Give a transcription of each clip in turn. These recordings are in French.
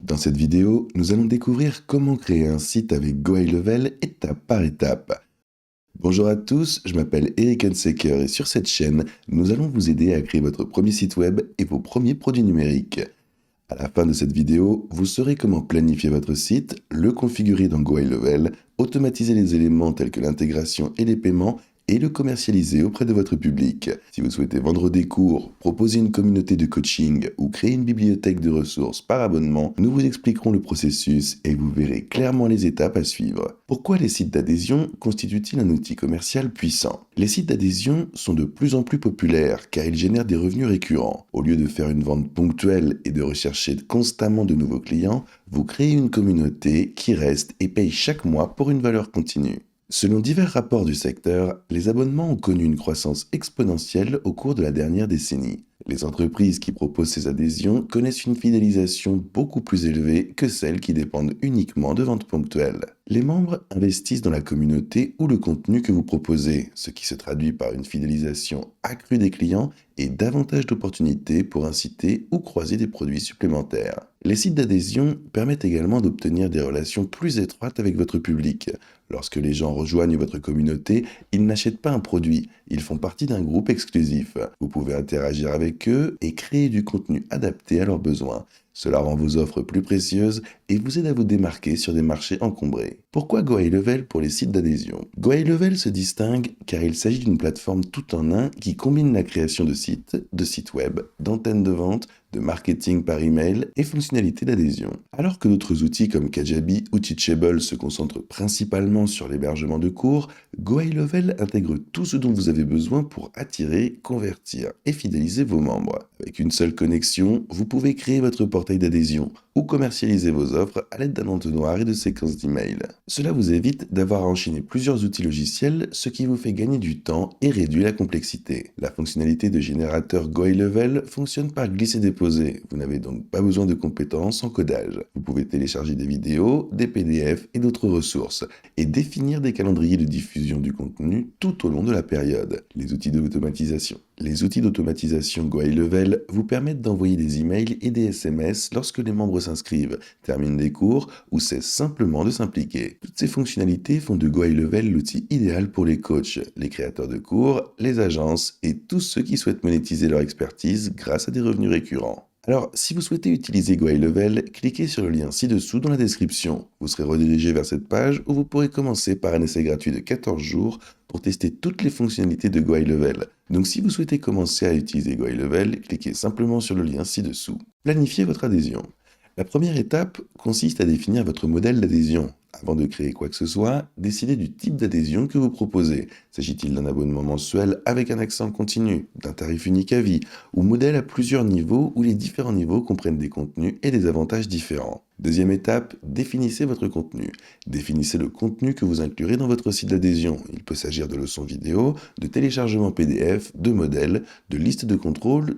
Dans cette vidéo, nous allons découvrir comment créer un site avec GoHighLevel étape par étape. Bonjour à tous, je m'appelle Eric Hunsaker et sur cette chaîne, nous allons vous aider à créer votre premier site web et vos premiers produits numériques. À la fin de cette vidéo, vous saurez comment planifier votre site, le configurer dans GoHighLevel, automatiser les éléments tels que l'intégration et les paiements et le commercialiser auprès de votre public. Si vous souhaitez vendre des cours, proposer une communauté de coaching ou créer une bibliothèque de ressources par abonnement, nous vous expliquerons le processus et vous verrez clairement les étapes à suivre. Pourquoi les sites d'adhésion constituent-ils un outil commercial puissant? Les sites d'adhésion sont de plus en plus populaires car ils génèrent des revenus récurrents. Au lieu de faire une vente ponctuelle et de rechercher constamment de nouveaux clients, vous créez une communauté qui reste et paye chaque mois pour une valeur continue. Selon divers rapports du secteur, les abonnements ont connu une croissance exponentielle au cours de la dernière décennie. Les entreprises qui proposent ces adhésions connaissent une fidélisation beaucoup plus élevée que celles qui dépendent uniquement de ventes ponctuelles. Les membres investissent dans la communauté ou le contenu que vous proposez, ce qui se traduit par une fidélisation accrue des clients et davantage d'opportunités pour inciter ou croiser des produits supplémentaires. Les sites d'adhésion permettent également d'obtenir des relations plus étroites avec votre public. Lorsque les gens rejoignent votre communauté, ils n'achètent pas un produit, ils font partie d'un groupe exclusif. Vous pouvez interagir avec eux et créer du contenu adapté à leurs besoins. Cela rend vos offres plus précieuses et vous aide à vous démarquer sur des marchés encombrés. Pourquoi GoHighLevel pour les sites d'adhésion? GoHighLevel se distingue car il s'agit d'une plateforme tout en un qui combine la création de sites web, d'antennes de vente, de marketing par email et fonctionnalités d'adhésion. Alors que d'autres outils comme Kajabi ou Teachable se concentrent principalement sur l'hébergement de cours, GoHighLevel intègre tout ce dont vous avez besoin pour attirer, convertir et fidéliser vos membres. Avec une seule connexion, vous pouvez créer votre portail d'adhésion ou commercialiser vos offres à l'aide d'un entonnoir et de séquences d'email. Cela vous évite d'avoir à enchaîner plusieurs outils logiciels, ce qui vous fait gagner du temps et réduit la complexité. La fonctionnalité de générateur GoHighLevel fonctionne par glisser-déposer. Vous n'avez donc pas besoin de compétences en codage. Vous pouvez télécharger des vidéos, des PDF et d'autres ressources et définir des calendriers de diffusion du contenu tout au long de la période. Les outils d'automatisation GoHighLevel vous permettent d'envoyer des emails et des SMS lorsque les membres s'inscrivent, terminent des cours ou cessent simplement de s'impliquer. Toutes ces fonctionnalités font de GoHighLevel l'outil idéal pour les coachs, les créateurs de cours, les agences et tous ceux qui souhaitent monétiser leur expertise grâce à des revenus récurrents. Alors, si vous souhaitez utiliser GoHighLevel, cliquez sur le lien ci-dessous dans la description. Vous serez redirigé vers cette page où vous pourrez commencer par un essai gratuit de 14 jours pour tester toutes les fonctionnalités de GoHighLevel. Donc si vous souhaitez commencer à utiliser GoHighLevel, cliquez simplement sur le lien ci-dessous. Planifiez votre adhésion. La première étape consiste à définir votre modèle d'adhésion. Avant de créer quoi que ce soit, décidez du type d'adhésion que vous proposez. S'agit-il d'un abonnement mensuel avec un accès continu, d'un tarif unique à vie, ou modèle à plusieurs niveaux où les différents niveaux comprennent des contenus et des avantages différents. Deuxième étape, définissez votre contenu. Définissez le contenu que vous inclurez dans votre site d'adhésion. Il peut s'agir de leçons vidéo, de téléchargements PDF, de modèles, de listes de contrôle,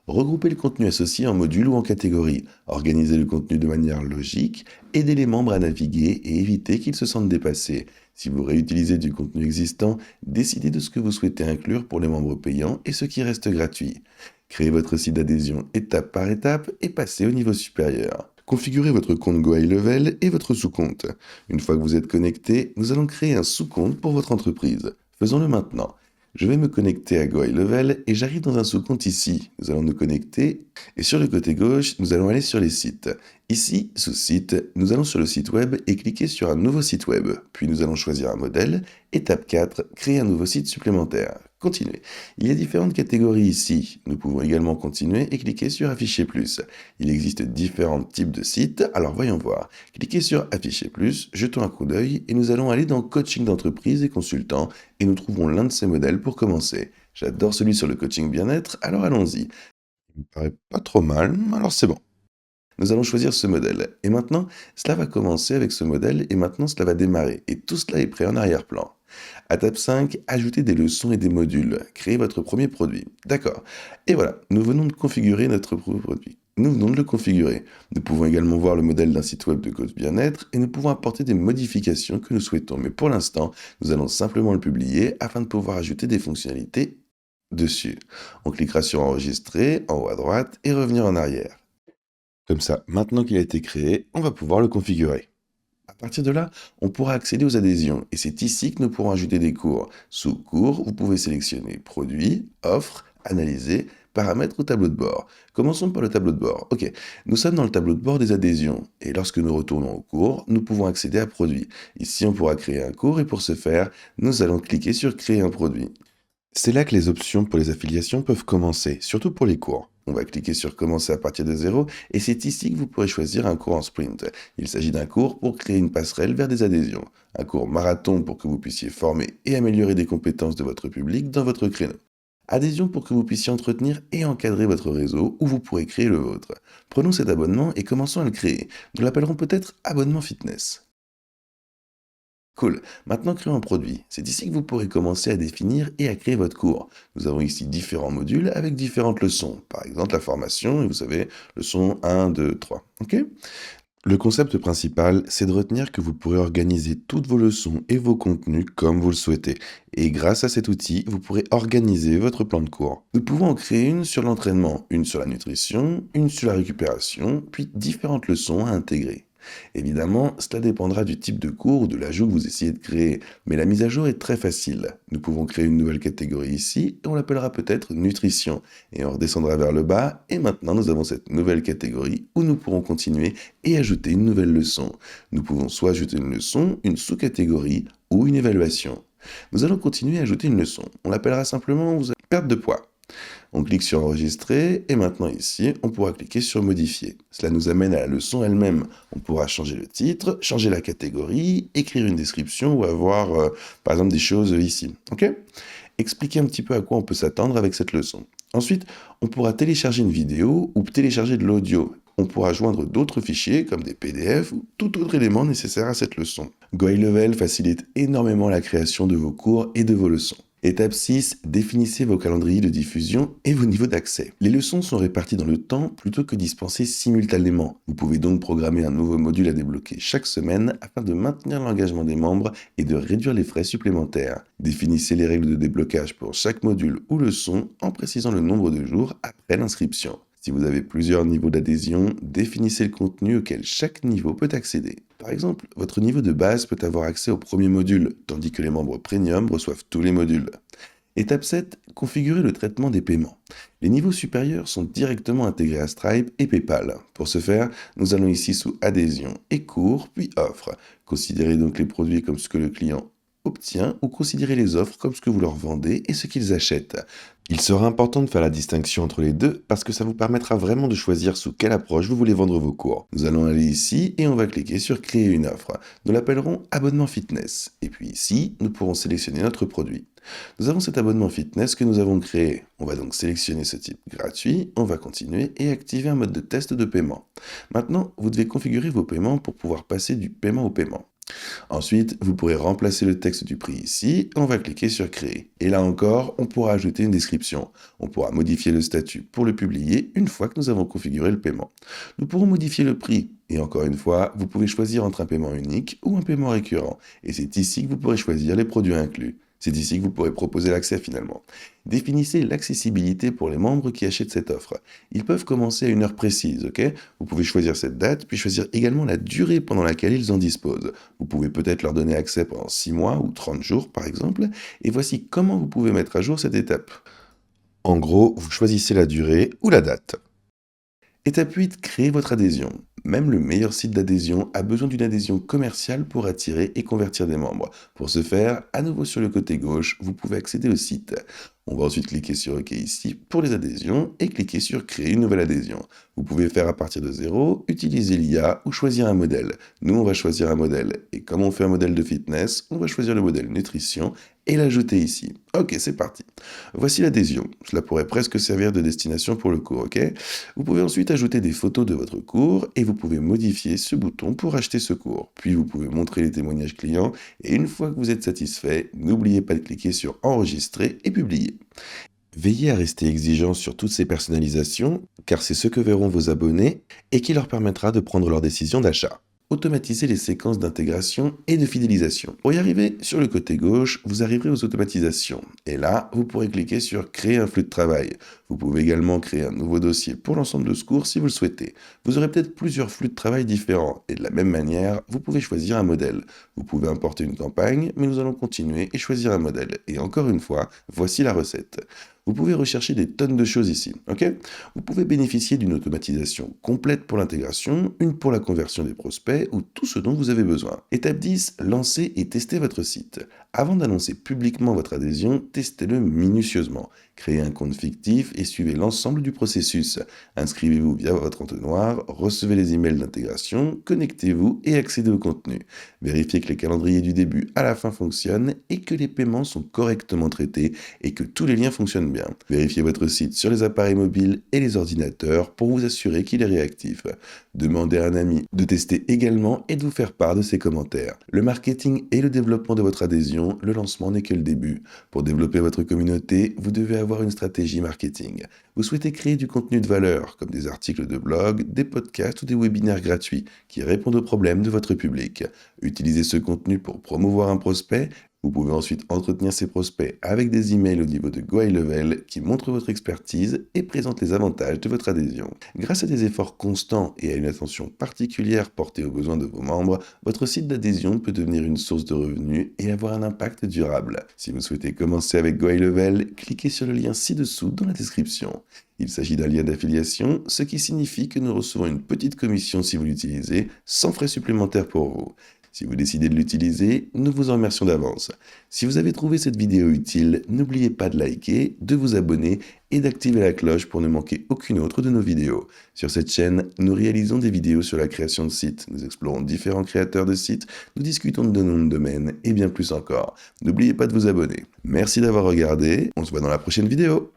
Regroupez le contenu associé en modules ou en catégories, organisez le contenu de manière logique, aidez les membres à naviguer et évitez qu'ils se sentent dépassés. Si vous réutilisez du contenu existant, décidez de ce que vous souhaitez inclure pour les membres payants et ce qui reste gratuit. Créez votre site d'adhésion étape par étape et passez au niveau supérieur. Configurez votre compte GoHighLevel et votre sous-compte. Une fois que vous êtes connecté, nous allons créer un sous-compte pour votre entreprise. Faisons-le maintenant. Je vais me connecter à GoHighLevel et j'arrive dans un sous-compte ici. Nous allons nous connecter et sur le côté gauche, nous allons aller sur les sites. Ici, sous site, nous allons sur le site web et cliquer sur un nouveau site web. Puis nous allons choisir un modèle. Étape 4, créer un nouveau site supplémentaire. Continuez. Il y a différentes catégories ici. Nous pouvons également continuer et cliquer sur Afficher plus. Il existe différents types de sites, alors voyons voir. Cliquez sur Afficher plus, jetons un coup d'œil et nous allons aller dans Coaching d'entreprise et consultant et nous trouverons l'un de ces modèles pour commencer. J'adore celui sur le coaching bien-être, alors allons-y. Il me paraît pas trop mal, alors c'est bon. Nous allons choisir ce modèle. Et maintenant, cela va commencer avec ce modèle et maintenant cela va démarrer. Et tout cela est prêt en arrière-plan. À étape 5, ajoutez des leçons et des modules. Créez votre premier produit. D'accord. Et voilà, nous venons de configurer notre premier produit. Nous venons de le configurer. Nous pouvons également voir le modèle d'un site web de coach bien-être et nous pouvons apporter des modifications que nous souhaitons. Mais pour l'instant, nous allons simplement le publier afin de pouvoir ajouter des fonctionnalités dessus. On cliquera sur enregistrer en haut à droite et revenir en arrière. Comme ça, maintenant qu'il a été créé, on va pouvoir le configurer. À partir de là, on pourra accéder aux adhésions et c'est ici que nous pourrons ajouter des cours. Sous cours, vous pouvez sélectionner produits, offres, analyser, paramètres ou tableau de bord. Commençons par le tableau de bord. Ok, nous sommes dans le tableau de bord des adhésions et lorsque nous retournons au cours, nous pouvons accéder à produits. Ici, on pourra créer un cours et pour ce faire, nous allons cliquer sur créer un produit. C'est là que les options pour les affiliations peuvent commencer, surtout pour les cours. On va cliquer sur commencer à partir de zéro et c'est ici que vous pourrez choisir un cours en sprint. Il s'agit d'un cours pour créer une passerelle vers des adhésions. Un cours marathon pour que vous puissiez former et améliorer des compétences de votre public dans votre créneau. Adhésion pour que vous puissiez entretenir et encadrer votre réseau où vous pourrez créer le vôtre. Prenons cet abonnement et commençons à le créer. Nous l'appellerons peut-être abonnement fitness. Cool. Maintenant, créons un produit. C'est ici que vous pourrez commencer à définir et à créer votre cours. Nous avons ici différents modules avec différentes leçons. Par exemple, la formation, et vous savez, leçon 1, 2, 3. Ok. Le concept principal, c'est de retenir que vous pourrez organiser toutes vos leçons et vos contenus comme vous le souhaitez. Et grâce à cet outil, vous pourrez organiser votre plan de cours. Nous pouvons en créer une sur l'entraînement, une sur la nutrition, une sur la récupération, puis différentes leçons à intégrer. Évidemment, cela dépendra du type de cours ou de l'ajout que vous essayez de créer, mais la mise à jour est très facile. Nous pouvons créer une nouvelle catégorie ici, et on l'appellera peut-être nutrition, et on redescendra vers le bas, et maintenant nous avons cette nouvelle catégorie où nous pourrons continuer et ajouter une nouvelle leçon. Nous pouvons soit ajouter une leçon, une sous-catégorie ou une évaluation. Nous allons continuer à ajouter une leçon. On l'appellera simplement perte de poids. On clique sur enregistrer et maintenant ici, on pourra cliquer sur modifier. Cela nous amène à la leçon elle-même. On pourra changer le titre, changer la catégorie, écrire une description ou avoir par exemple des choses ici. Ok ? Expliquer un petit peu à quoi on peut s'attendre avec cette leçon. Ensuite, on pourra télécharger une vidéo ou télécharger de l'audio. On pourra joindre d'autres fichiers comme des PDF ou tout autre élément nécessaire à cette leçon. GoHighLevel facilite énormément la création de vos cours et de vos leçons. Étape 6, définissez vos calendriers de diffusion et vos niveaux d'accès. Les leçons sont réparties dans le temps plutôt que dispensées simultanément. Vous pouvez donc programmer un nouveau module à débloquer chaque semaine afin de maintenir l'engagement des membres et de réduire les frais supplémentaires. Définissez les règles de déblocage pour chaque module ou leçon en précisant le nombre de jours après l'inscription. Si vous avez plusieurs niveaux d'adhésion, définissez le contenu auquel chaque niveau peut accéder. Par exemple, votre niveau de base peut avoir accès au premier module, tandis que les membres premium reçoivent tous les modules. Étape 7, configurez le traitement des paiements. Les niveaux supérieurs sont directement intégrés à Stripe et PayPal. Pour ce faire, nous allons ici sous adhésion et cours, puis offre. Considérez donc les produits comme ce que le client obtient ou considérez les offres comme ce que vous leur vendez et ce qu'ils achètent. Il sera important de faire la distinction entre les deux parce que ça vous permettra vraiment de choisir sous quelle approche vous voulez vendre vos cours. Nous allons aller ici et on va cliquer sur créer une offre. Nous l'appellerons abonnement fitness. Et puis ici, nous pourrons sélectionner notre produit. Nous avons cet abonnement fitness que nous avons créé. On va donc sélectionner ce type gratuit, on va continuer et activer un mode de test de paiement. Maintenant, vous devez configurer vos paiements pour pouvoir passer du paiement au paiement. Ensuite, vous pourrez remplacer le texte du prix ici, on va cliquer sur créer. Et là encore, on pourra ajouter une description. On pourra modifier le statut pour le publier une fois que nous avons configuré le paiement. Nous pourrons modifier le prix. Et encore une fois, vous pouvez choisir entre un paiement unique ou un paiement récurrent. Et c'est ici que vous pourrez choisir les produits inclus. C'est ici que vous pourrez proposer l'accès finalement. Définissez l'accessibilité pour les membres qui achètent cette offre. Ils peuvent commencer à une heure précise, ok ? Vous pouvez choisir cette date, puis choisir également la durée pendant laquelle ils en disposent. Vous pouvez peut-être leur donner accès pendant 6 mois ou 30 jours par exemple, et voici comment vous pouvez mettre à jour cette étape. En gros, vous choisissez la durée ou la date. Étape 8, créez votre adhésion. Même le meilleur site d'adhésion a besoin d'une adhésion commerciale pour attirer et convertir des membres. Pour ce faire, à nouveau sur le côté gauche, vous pouvez accéder au site. On va ensuite cliquer sur OK ici pour les adhésions et cliquer sur Créer une nouvelle adhésion. Vous pouvez faire à partir de zéro, utiliser l'IA ou choisir un modèle. Nous, on va choisir un modèle. Et comme on fait un modèle de fitness, on va choisir le modèle nutrition et l'ajouter ici. Ok, c'est parti. Voici l'adhésion. Cela pourrait presque servir de destination pour le cours, ok ? Vous pouvez ensuite ajouter des photos de votre cours et vous pouvez modifier ce bouton pour acheter ce cours. Puis vous pouvez montrer les témoignages clients et une fois que vous êtes satisfait, n'oubliez pas de cliquer sur enregistrer et publier. Veillez à rester exigeant sur toutes ces personnalisations, car c'est ce que verront vos abonnés et qui leur permettra de prendre leur décision d'achat. automatiser les séquences d'intégration et de fidélisation. Pour y arriver, sur le côté gauche, vous arriverez aux automatisations. Et là, vous pourrez cliquer sur Créer un flux de travail. Vous pouvez également créer un nouveau dossier pour l'ensemble de secours si vous le souhaitez. Vous aurez peut-être plusieurs flux de travail différents. Et de la même manière, vous pouvez choisir un modèle. Vous pouvez importer une campagne, mais nous allons continuer et choisir un modèle. Et encore une fois, voici la recette. Vous pouvez rechercher des tonnes de choses ici, ok? Vous pouvez bénéficier d'une automatisation complète pour l'intégration, une pour la conversion des prospects ou tout ce dont vous avez besoin. Étape 10, lancez et testez votre site. Avant d'annoncer publiquement votre adhésion, testez-le minutieusement. Créez un compte fictif et suivez l'ensemble du processus. Inscrivez-vous via votre entonnoir, recevez les emails d'intégration, connectez-vous et accédez au contenu. Vérifiez que les calendriers du début à la fin fonctionnent et que les paiements sont correctement traités et que tous les liens fonctionnent bien. Vérifiez votre site sur les appareils mobiles et les ordinateurs pour vous assurer qu'il est réactif. Demandez à un ami de tester également et de vous faire part de ses commentaires. Le marketing et le développement de votre adhésion, le lancement n'est que le début. Pour développer votre communauté, vous devez avoir une stratégie marketing. Vous souhaitez créer du contenu de valeur, comme des articles de blog, des podcasts ou des webinaires gratuits qui répondent aux problèmes de votre public. Utilisez ce contenu pour promouvoir un prospect. Vous pouvez ensuite entretenir ces prospects avec des emails au niveau de Go High Level qui montrent votre expertise et présentent les avantages de votre adhésion. Grâce à des efforts constants et à une attention particulière portée aux besoins de vos membres, votre site d'adhésion peut devenir une source de revenus et avoir un impact durable. Si vous souhaitez commencer avec Go High Level, cliquez sur le lien ci-dessous dans la description. Il s'agit d'un lien d'affiliation, ce qui signifie que nous recevons une petite commission si vous l'utilisez, sans frais supplémentaires pour vous. Si vous décidez de l'utiliser, nous vous en remercions d'avance. Si vous avez trouvé cette vidéo utile, n'oubliez pas de liker, de vous abonner et d'activer la cloche pour ne manquer aucune autre de nos vidéos. Sur cette chaîne, nous réalisons des vidéos sur la création de sites, nous explorons différents créateurs de sites, nous discutons de noms de domaines et bien plus encore. N'oubliez pas de vous abonner. Merci d'avoir regardé, on se voit dans la prochaine vidéo.